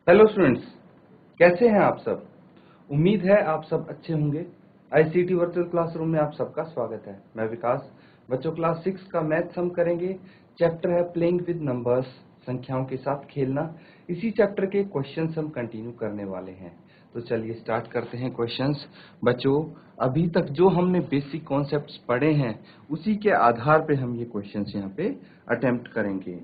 Hello students, कैसे हैं आप सब। उम्मीद है आप सब अच्छे होंगे। आईसीटी वर्चुअल क्लासरूम में आप सबका स्वागत है। मैं विकास। बच्चों, क्लास 6 का मैथ्स हम करेंगे। चैप्टर है प्लेइंग विद नंबर्स, संख्याओं के साथ खेलना। इसी चैप्टर के क्वेश्चंस हम कंटिन्यू करने वाले हैं। तो चलिए स्टार्ट करते हैं क्वेश्चंस। बच्चों, अभी तक जो हमने बेसिक कॉन्सेप्ट्स पढ़े हैं उसी के आधार पे हम ये क्वेश्चंस यहाँ पे अटेम्प्ट करेंगे।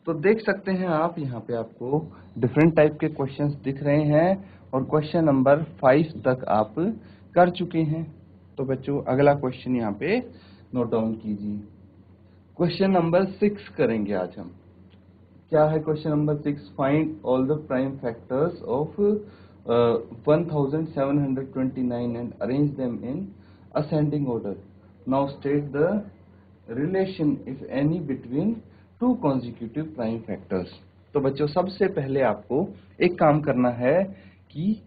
तो देख सकते हैं आप यहाँ पे आपको डिफरेंट टाइप के क्वेश्चंस दिख रहे हैं और क्वेश्चन नंबर 5 तक आप कर चुके हैं। तो बच्चों, अगला क्वेश्चन यहाँ पे नोट डाउन कीजिए। क्वेश्चन नंबर 6 करेंगे आज हम। क्या है question number 6? Find all the prime factors of 1729 and arrange them in ascending order. Now state the relation if any between two consecutive prime factors. तो बच्चों, सबसे पहले आपको एक काम करना है कि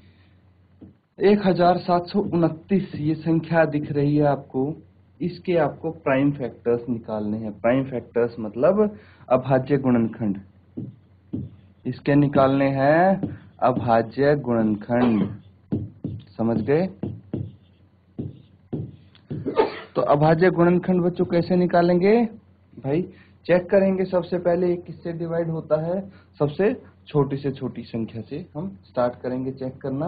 1729 ये संख्या दिख रही है आपको, इसके आपको प्राइम फैक्टर्स निकालने हैं। प्राइम फैक्टर्स मतलब अभाज्य गुणनखंड। इसके निकालने हैं अभाज्य गुणनखंड। समझ गए? तो अभाज्य गुणनखंड बच्चों कैसे निकालेंगे भाई? चेक करेंगे सबसे पहले ये किससे डिवाइड होता है। सबसे छोटी से छोटी संख्या से हम स्टार्ट करेंगे चेक करना,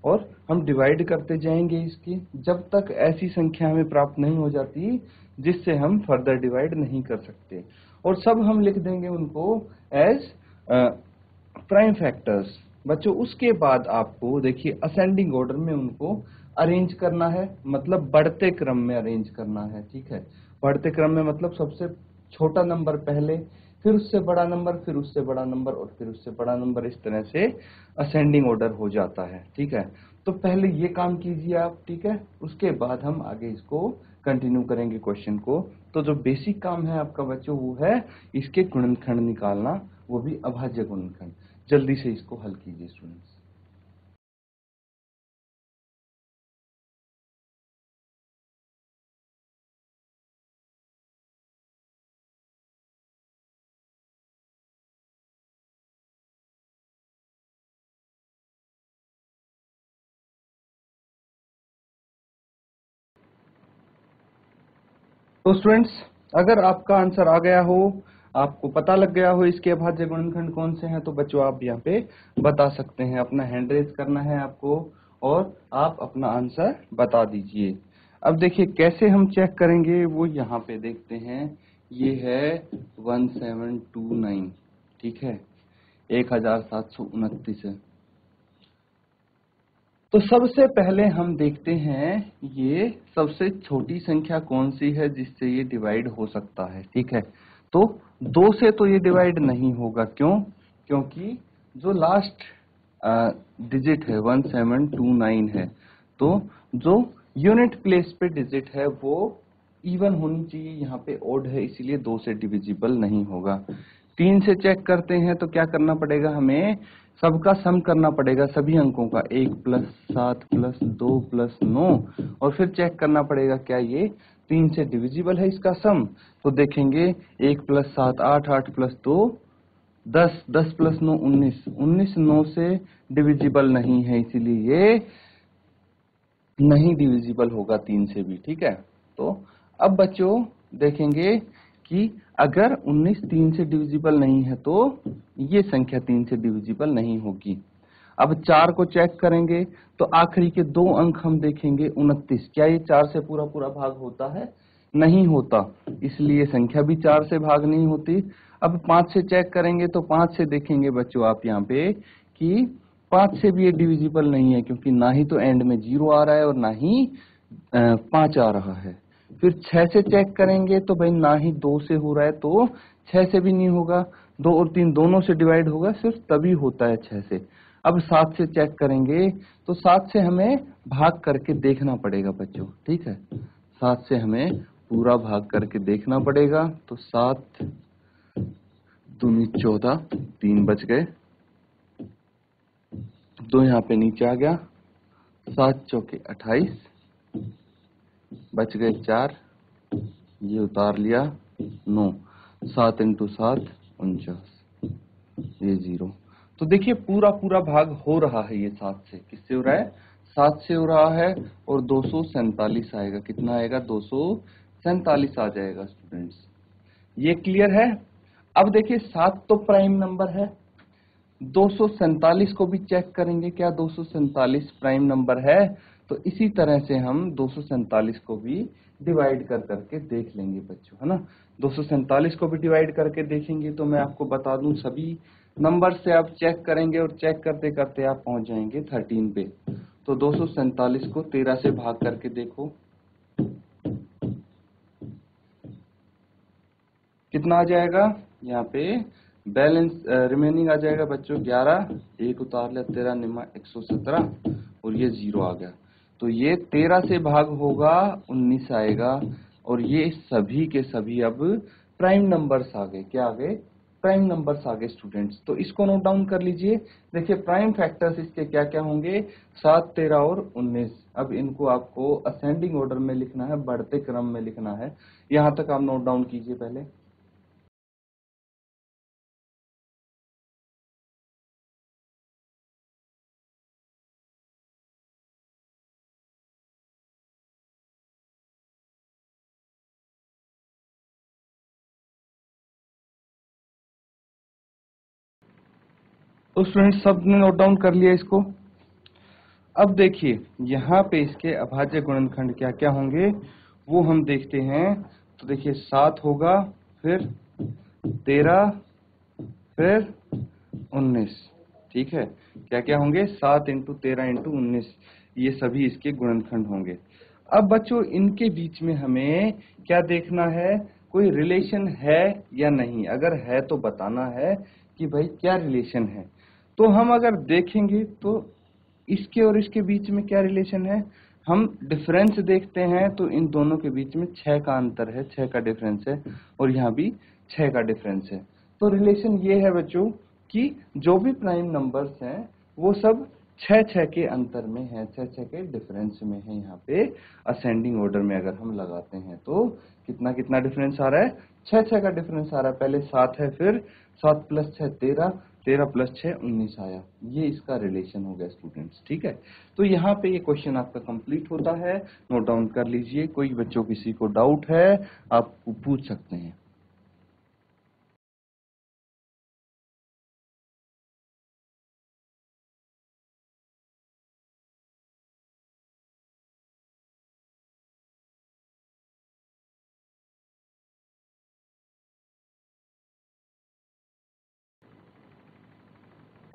और हम डिवाइड करते जाएंगे इसकी जब तक ऐसी संख्या हमें प्राप्त नहीं हो जाती जिससे हम फर्दर डिवाइड नहीं कर सकते, और सब हम लिख देंगे उनको एज प्राइम फैक्टर्स। बच्चों, उसके बाद आपको देखिए असेंडिंग ऑर्डर में उनको अरेंज करना है, मतलब बढ़ते क्रम में अरेंज करना है। ठीक है, बढ़ते क्रम में मतलब सबसे छोटा नंबर पहले, फिर उससे बड़ा नंबर, फिर उससे बड़ा नंबर, और फिर उससे बड़ा नंबर। इस तरह से असेंडिंग ऑर्डर हो जाता है। ठीक है, तो पहले ये काम कीजिए आप। ठीक है, उसके बाद हम आगे इसको कंटिन्यू करेंगे क्वेश्चन को। तो जो बेसिक काम है आपका बच्चों वो है इसके गुणनखंड निकालना, वो भी अभाज्य गुणनखंड। जल्दी से इसको हल कीजिए स्टूडेंट्स। तो स्टूडेंट्स, अगर आपका आंसर आ गया हो, आपको पता लग गया हो इसके अभाज्य गुणनखंड कौन से हैं, तो बच्चों आप यहाँ पे बता सकते हैं। अपना हैंड रेज करना है आपको और आप अपना आंसर बता दीजिए। अब देखिए कैसे हम चेक करेंगे वो यहाँ पे देखते हैं। ये है 1729। ठीक है, 1729 है। तो सबसे पहले हम देखते हैं ये सबसे छोटी संख्या कौन सी है जिससे ये डिवाइड हो सकता है। ठीक है, तो 2 से तो ये डिवाइड नहीं होगा। क्यों? क्योंकि जो लास्ट डिजिट है 1729 है, तो जो यूनिट प्लेस पे डिजिट है वो इवन होनी चाहिए। यहाँ पे ओड है इसीलिए 2 से डिविजिबल नहीं होगा। 3 से चेक करते हैं तो क्या करना पड़ेगा हमें? सबका सम करना पड़ेगा, सभी अंकों का। 1 + 7 + 2 + 9, और फिर चेक करना पड़ेगा क्या ये 3 से डिविजिबल है इसका सम। तो देखेंगे 1 + 7 8, 8 + 2 10, 10 + 9 19, 19 9 से डिविजिबल नहीं है, इसीलिए ये नहीं डिविजिबल होगा 3 से भी। ठीक है, तो अब बच्चों देखेंगे कि अगर 19 3 से डिविजिबल नहीं है तो ये संख्या 3 से डिविजिबल नहीं होगी। अब 4 को चेक करेंगे तो आखिरी के 2 अंक हम देखेंगे 29। क्या ये 4 से पूरा पूरा भाग होता है? नहीं होता, इसलिए संख्या भी 4 से भाग नहीं होती। अब 5 से चेक करेंगे तो 5 से देखेंगे बच्चों आप यहाँ पे कि 5 से भी ये डिविजिबल नहीं है, क्योंकि ना ही तो एंड में 0 आ रहा है और ना ही 5 आ रहा है। फिर 6 से चेक करेंगे तो भाई ना ही 2 से हो रहा है, तो 6 से भी नहीं होगा। 2 और 3 दोनों से डिवाइड होगा, सिर्फ तभी होता है 6 से। अब 7 से चेक करेंगे तो 7 से हमें भाग करके देखना पड़ेगा बच्चों। ठीक है, 7 से हमें पूरा भाग करके देखना पड़ेगा। तो 7 दूनी 14, 3 बच गए, 2 यहाँ पे नीचे आ गया, 7 चौके 28, बच गए 4, ये उतार लिया 9, 7 × 7 49, ये 0। तो देखिए पूरा पूरा भाग हो रहा है ये 7 से। किससे हो रहा है? 7 से हो रहा है। और 247 आएगा। कितना आएगा? 247 आ जाएगा स्टूडेंट्स। ये क्लियर है? अब देखिए 7 तो प्राइम नंबर है, 247 को भी चेक करेंगे, क्या 247 प्राइम नंबर है? तो इसी तरह से हम 247 को भी डिवाइड कर करके देख लेंगे बच्चों, है ना। 247 को भी डिवाइड करके देखेंगे तो मैं आपको बता दूं सभी नंबर से आप चेक करेंगे और चेक करते करते आप पहुंच जाएंगे 13 पे। तो 247 को 13 से भाग करके देखो कितना आ जाएगा। यहाँ पे बैलेंस रिमेनिंग आ जाएगा बच्चों 11, एक उतार ले 13 निमा 117 और ये 0 आ गया। तो ये 13 से भाग होगा 19 आएगा। और ये सभी के सभी अब प्राइम नंबर्स आ गए। क्या आ गए? प्राइम नंबर्स आ गए स्टूडेंट्स। तो इसको नोट डाउन कर लीजिए। देखिए प्राइम फैक्टर्स इसके क्या क्या होंगे? 7, 13 और 19। अब इनको आपको असेंडिंग ऑर्डर में लिखना है, बढ़ते क्रम में लिखना है। यहां तक आप नोट डाउन कीजिए पहले। तो स्टूडेंट सब ने नोट डाउन कर लिया इसको। अब देखिए यहाँ पे इसके अभाज्य गुणनखंड क्या क्या होंगे वो हम देखते हैं। तो देखिए 7 होगा, फिर 13, फिर 19। ठीक है, क्या क्या होंगे? 7 इंटू 13 इंटू 19, ये सभी इसके गुणनखंड होंगे। अब बच्चों इनके बीच में हमें क्या देखना है? कोई रिलेशन है या नहीं। अगर है तो बताना है कि भाई क्या रिलेशन है। तो हम अगर देखेंगे तो इसके और इसके बीच में क्या रिलेशन है? हम डिफरेंस देखते हैं तो इन दोनों के बीच में 6 का अंतर है, 6 का डिफरेंस है। और यहाँ भी 6 का डिफरेंस है। तो रिलेशन ये है बच्चों कि जो भी प्राइम नंबर्स हैं वो सब 6 के अंतर में है, 6 के डिफरेंस में है। यहाँ पे असेंडिंग ऑर्डर में अगर हम लगाते हैं तो कितना कितना डिफरेंस आ रहा है? 6 का डिफरेंस आ रहा है। पहले 7 है, फिर 7 प्लस 6 13, 13 प्लस 6 19 आया। ये इसका रिलेशन हो गया स्टूडेंट्स। ठीक है, तो यहाँ पे ये क्वेश्चन आपका कंप्लीट होता है। नोट डाउन कर लीजिए। कोई बच्चों किसी को डाउट है आप पूछ सकते हैं।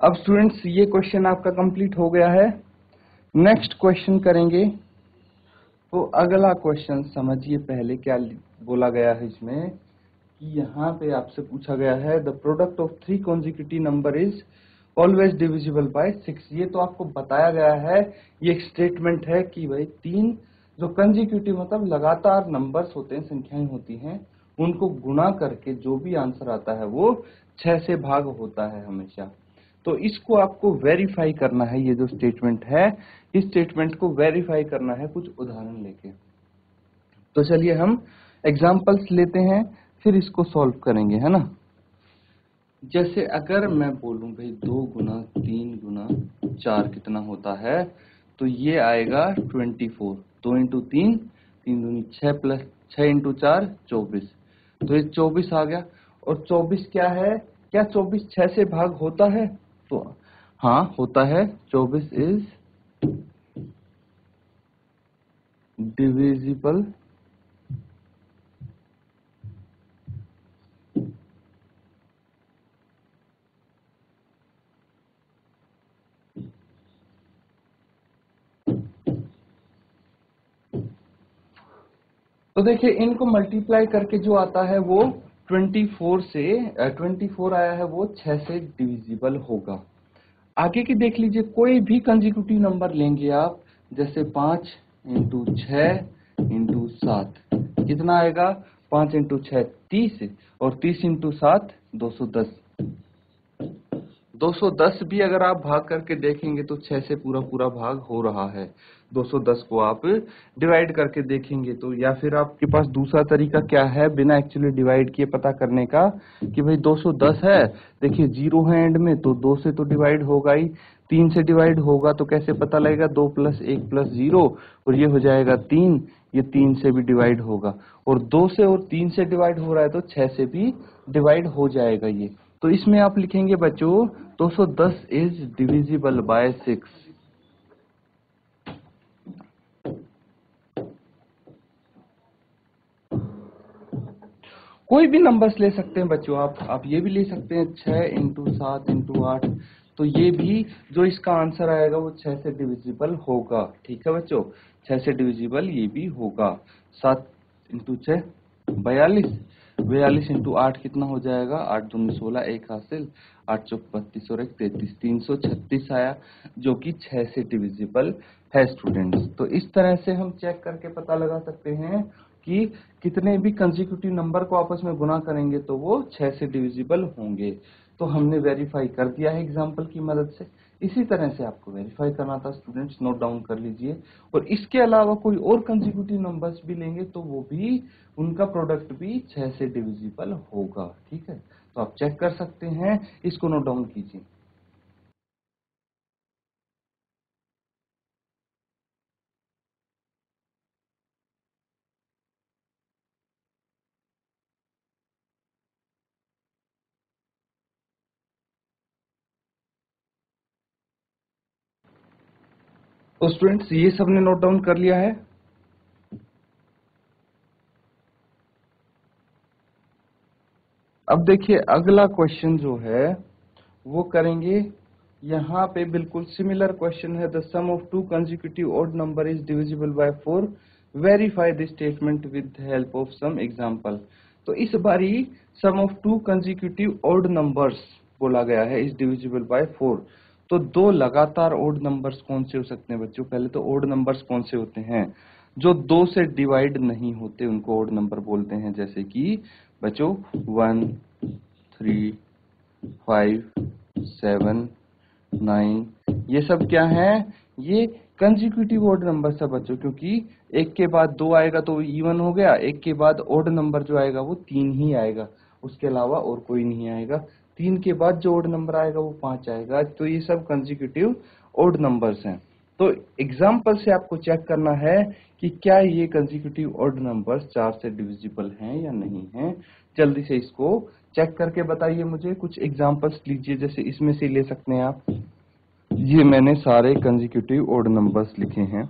अब स्टूडेंट्स ये क्वेश्चन आपका कंप्लीट हो गया है। नेक्स्ट क्वेश्चन करेंगे। तो अगला क्वेश्चन समझिए पहले क्या बोला गया है इसमें कि यहाँ पे आपसे पूछा गया है the product of 3 consecutive number is always divisible by 6। ये तो आपको बताया गया है। ये एक स्टेटमेंट है कि भाई 3 जो कंजिक्यूटिव मतलब लगातार नंबर्स होते हैं, संख्याएं होती हैं, उनको गुणा करके जो भी आंसर आता है वो 6 से भाग होता है हमेशा। तो इसको आपको वेरीफाई करना है। ये जो स्टेटमेंट है इस स्टेटमेंट को वेरीफाई करना है कुछ उदाहरण लेके। तो चलिए हम एग्जांपल्स लेते हैं, फिर इसको सॉल्व करेंगे, है ना। जैसे अगर मैं बोलूं भाई 2 गुना 3 गुना 4 कितना होता है, तो ये आएगा 24। 2 इंटू 3, 3 दूनी 6 प्लस 6 इंटू 4 24। तो ये 24 आ गया। और 24 क्या है? क्या 24 6 से भाग होता है? तो हाँ होता है। 24 इज डिविजिबल तो देखिए इनको मल्टीप्लाई करके जो आता है वो 24 से 24 आया है, वो 6 से डिविजिबल होगा। आगे की देख लीजिए, कोई भी कंजिक्यूटिव नंबर लेंगे आप, जैसे 5 इंटू 6 इंटू 7 कितना आएगा? 5 इंटू 6 30 और 30 इंटू 7 210। 210 भी अगर आप भाग करके देखेंगे तो 6 से पूरा पूरा भाग हो रहा है। 210 को आप डिवाइड करके देखेंगे तो, या फिर आपके पास दूसरा तरीका क्या है बिना एक्चुअली डिवाइड किए पता करने का, कि भाई 210 है, देखिए 0 है एंड में, तो 2 से तो डिवाइड होगा ही, 3 से डिवाइड होगा तो कैसे पता लगेगा, 2 + 1 + 0, और ये हो जाएगा 3, ये 3 से भी डिवाइड होगा, और 2 से और 3 से डिवाइड हो रहा है तो 6 से भी डिवाइड हो जाएगा ये। तो इसमें आप लिखेंगे बच्चों 210 इज डिविजिबल बाय 6। कोई भी नंबर्स ले सकते हैं बच्चों, आप ये भी ले सकते हैं 6 × 7 × 8, तो ये भी जो इसका आंसर आएगा वो 6 से डिविजिबल होगा। ठीक है बच्चों, 6 से डिविजिबल ये भी होगा। 7 × 6 42, 42 × 8 कितना हो जाएगा, 8 दूनी 16, 1 हासिल, 8 चौक 32 और 1 33, 336 आया, जो कि 6 से डिविजिबल है स्टूडेंट्स। तो इस तरह से हम चेक करके पता लगा सकते हैं कि कितने भी कंसेक्यूटिव नंबर को आपस में गुना करेंगे तो वो 6 से डिविजिबल होंगे। तो हमने वेरीफाई कर दिया है एग्जाम्पल की मदद से। इसी तरह से आपको वेरीफाई करना था स्टूडेंट्स, नोट डाउन कर लीजिए। और इसके अलावा कोई और कंसेक्यूटिव नंबर्स भी लेंगे तो वो भी, उनका प्रोडक्ट भी 6 से डिविजिबल होगा। ठीक है, तो आप चेक कर सकते हैं, इसको नोट डाउन कीजिए। तो स्टूडेंट्स ये सबने नोट डाउन कर लिया है। अब देखिए अगला क्वेश्चन जो है वो करेंगे, यहाँ पे बिल्कुल सिमिलर क्वेश्चन है। The sum of two consecutive odd number is divisible by 4, verify this statement with help of some example. तो इस बारी sum of two consecutive odd numbers बोला गया है इज डिविजिबल बाय 4। तो दो लगातार ऑड नंबर्स कौन से हो सकते हैं बच्चों, पहले तो ऑड नंबर्स कौन से होते हैं, जो 2 से डिवाइड नहीं होते उनको ऑड नंबर बोलते हैं। जैसे कि बच्चों 1, 3, 5, 7, 9, ये सब क्या है, ये कंसेक्यूटिव ऑड नंबर है बच्चों, क्योंकि एक के बाद दो आएगा तो इवन हो गया, एक के बाद ऑड नंबर जो आएगा वो 3 ही आएगा, उसके अलावा और कोई नहीं आएगा। 3 के बाद जो ऑड नंबर आएगा वो 5 आएगा। तो ये सब कंसेक्यूटिव ऑड नंबर्स हैं। तो एग्जाम्पल से आपको चेक करना है कि क्या ये कंसेक्यूटिव ऑड नंबर्स 4 से डिविजिबल हैं या नहीं हैं। जल्दी से इसको चेक करके बताइए मुझे। कुछ एग्जाम्पल्स लीजिए, जैसे इसमें से ले सकते हैं आप। ये मैंने सारे कंसेक्यूटिव ऑड नंबर्स लिखे हैं।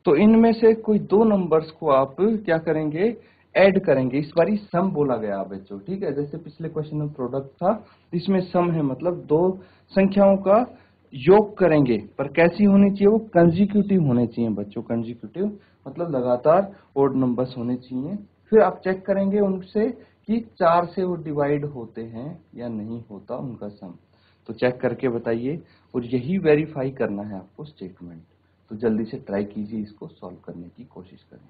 तो इनमें से कोई दो नंबर्स को आप क्या करेंगे, ऐड करेंगे। इस बार सम बोला गया बच्चों, ठीक है, जैसे पिछले क्वेश्चन में प्रोडक्ट था, इसमें सम है, मतलब दो संख्याओं का योग करेंगे। पर कैसी होनी चाहिए, वो कंसेक्यूटिव होने चाहिए बच्चों। कंसेक्यूटिव मतलब लगातार ऑड नंबर्स होने चाहिए। फिर आप चेक करेंगे उनसे कि 4 से वो डिवाइड होते हैं या नहीं होता उनका सम। तो चेक करके बताइए, और यही वेरीफाई करना है आपको स्टेटमेंट। तो जल्दी से ट्राई कीजिए, इसको सॉल्व करने की कोशिश करें।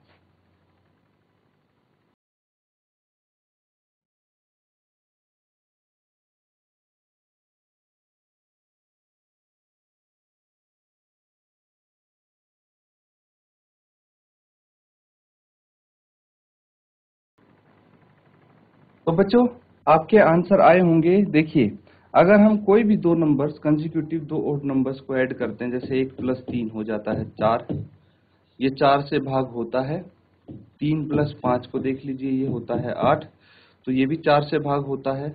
तो बच्चों आपके आंसर आए होंगे। देखिए अगर हम कोई भी दो नंबर्स कंसेक्यूटिव दो ऑड नंबर्स को ऐड करते हैं, जैसे 1 + 3 हो जाता है 4, ये 4 से भाग होता है। 3 + 5 को देख लीजिए, ये होता है 8, तो ये भी 4 से भाग होता है।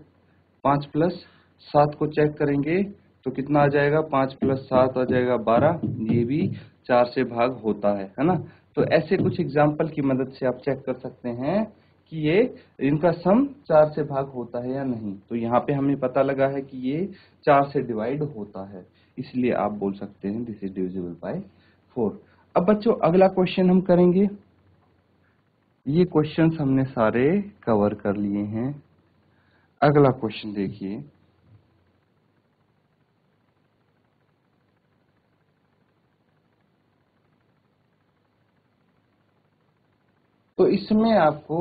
5 + 7 को चेक करेंगे तो कितना आ जाएगा, 5 + 7 आ जाएगा 12, ये भी 4 से भाग होता है ना। तो ऐसे कुछ एग्जाम्पल की मदद से आप चेक कर सकते हैं कि ये इनका सम 4 से भाग होता है या नहीं। तो यहाँ पे हमें पता लगा है कि ये 4 से डिवाइड होता है, इसलिए आप बोल सकते हैं दिस इज डिविजिबल बाय 4। अब बच्चों अगला क्वेश्चन हम करेंगे। ये क्वेश्चंस हमने सारे कवर कर लिए हैं। अगला क्वेश्चन देखिए। तो इसमें आपको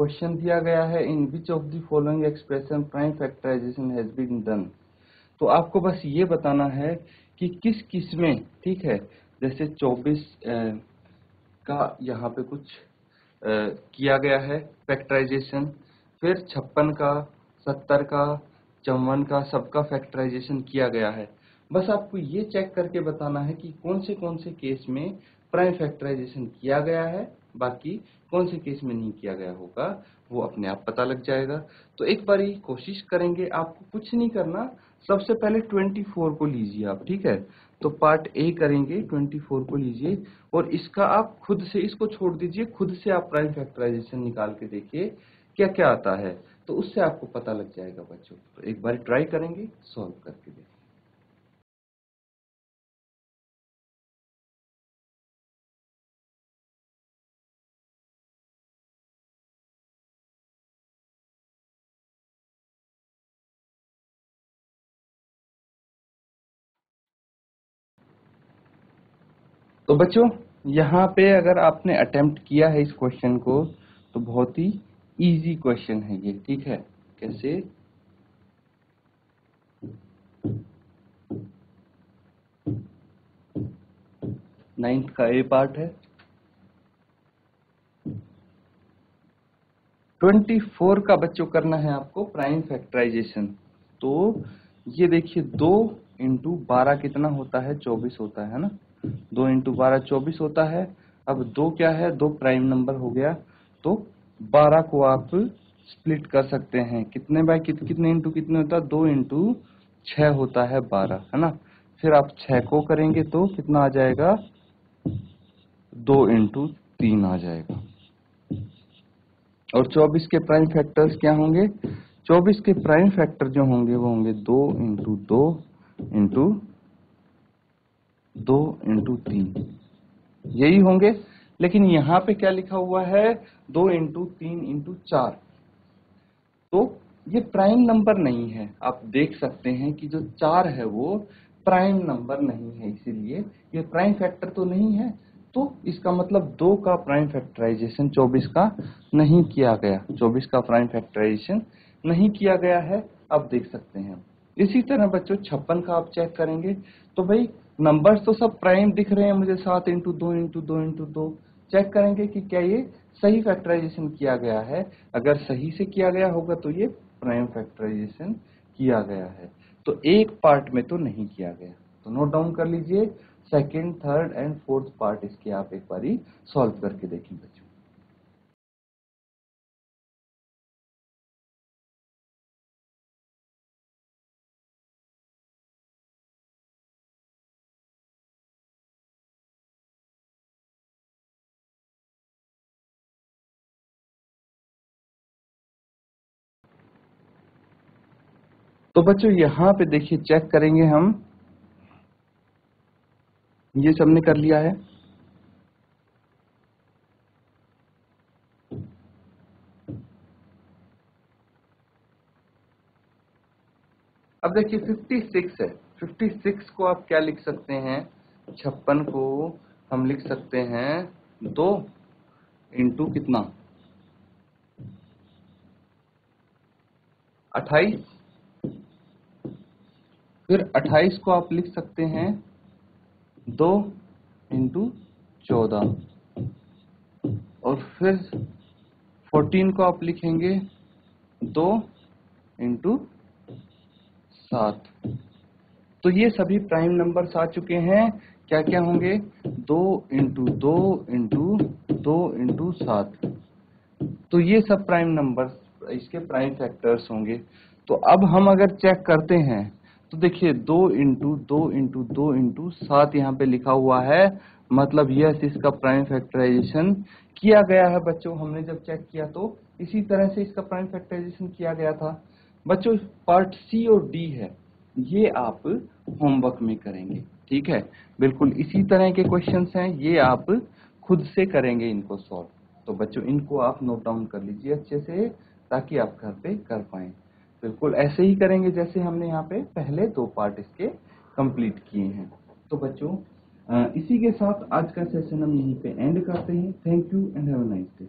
क्वेश्चन दिया गया है in which of the following expression prime factorization has been done. तो आपको बस ये बताना है कि किस किस में, ठीक है, जैसे 24 का यहाँ पे कुछ किया गया है फैक्टराइजेशन, फिर 56 का, 70 का, 54 का, सबका फैक्टराइजेशन किया गया है। बस आपको ये चेक करके बताना है कि कौन से केस में प्राइम फैक्टराइजेशन किया गया है, बाकी कौन से केस में नहीं किया गया होगा वो अपने आप पता लग जाएगा। तो एक बार ये कोशिश करेंगे, आपको कुछ नहीं करना, सबसे पहले 24 को लीजिए आप, ठीक है। तो पार्ट ए करेंगे, 24 को लीजिए और इसका आप खुद से, इसको छोड़ दीजिए, खुद से आप प्राइम फैक्टराइजेशन निकाल के देखिए क्या क्या आता है, तो उससे आपको पता लग जाएगा बच्चों। तो एक बार ट्राई करेंगे, सॉल्व करके देखिए। तो बच्चों यहाँ पे अगर आपने अटेम्प्ट किया है इस क्वेश्चन को तो बहुत ही इजी क्वेश्चन है ये, ठीक है। कैसे, 9th का ए पार्ट है, 24 का बच्चों करना है आपको प्राइम फैक्टराइजेशन। तो ये देखिए 2 इंटू 12 कितना होता है, 24 होता है ना। 2 इंटू 12 24 होता है। अब 2 क्या है, 2 प्राइम नंबर हो गया। तो 12 को आप स्प्लिट कर सकते हैं, कितने बाय कितने इंटू कितने होता है, 2 इंटू 6 होता है 12, है ना। फिर आप 6 को करेंगे तो कितना आ जाएगा, 2 इंटू 3 आ जाएगा। और 24 के प्राइम फैक्टर्स क्या होंगे, 24 के प्राइम फैक्टर जो होंगे वो होंगे 2 इंटू 2 इंटू 2 इंटू 3, यही होंगे। लेकिन यहाँ पे क्या लिखा हुआ है, 2 इंटू 3 इंटू 4, तो ये प्राइम नंबर नहीं है। आप देख सकते हैं कि जो 4 है वो प्राइम नंबर नहीं है, इसीलिए ये प्राइम फैक्टर तो नहीं है। तो इसका मतलब 2 का प्राइम फैक्टराइजेशन 24 का नहीं किया गया, 24 का प्राइम फैक्टराइजेशन नहीं किया गया है। आप देख सकते हैं। इसी तरह बच्चों 56 का आप चेक करेंगे तो भाई नंबर्स तो सब प्राइम दिख रहे हैं मुझे, 7 इंटू 2 इंटू 2 इंटू 2। चेक करेंगे कि क्या ये सही फैक्टराइजेशन किया गया है। अगर सही से किया गया होगा तो ये प्राइम फैक्टराइजेशन किया गया है। तो एक पार्ट में तो नहीं किया गया, तो नोट डाउन कर लीजिए। Second, third and fourth part इसके आप एक बारी सॉल्व करके देखें बच्चों। तो बच्चों यहाँ पे देखिए चेक करेंगे हम, ये सबने कर लिया है। अब देखिए 56 है, 56 को आप क्या लिख सकते हैं, 56 को हम लिख सकते हैं 2 इंटू कितना, 28। फिर 28 को आप लिख सकते हैं 2 इंटू 14। और फिर 14 को आप लिखेंगे 2 इंटू 7। तो ये सभी प्राइम नंबर्स आ चुके हैं। क्या क्या होंगे, 2 इंटू 2 इंटू 2 इंटू 7। तो ये सब प्राइम नंबर्स, इसके प्राइम फैक्टर्स होंगे। तो अब हम अगर चेक करते हैं तो देखिए 2 इंटू 2 इंटू 2 इंटू 7 यहाँ पे लिखा हुआ है, मतलब यस इसका प्राइम फैक्टराइजेशन किया गया है। बच्चों हमने जब चेक किया तो इसी तरह से इसका प्राइम फैक्टराइजेशन किया गया था। बच्चों पार्ट सी और डी है, ये आप होमवर्क में करेंगे, ठीक है। बिल्कुल इसी तरह के क्वेश्चंस हैं, ये आप खुद से करेंगे इनको सॉल्व। तो बच्चों इनको आप नोट डाउन कर लीजिए अच्छे से, ताकि आप घर पे कर पाएं। बिल्कुल ऐसे ही करेंगे जैसे हमने यहाँ पे पहले 2 पार्ट इसके कंप्लीट किए हैं। तो बच्चों इसी के साथ आज का सेशन हम यहीं पे एंड करते हैं। Thank you and have a nice day.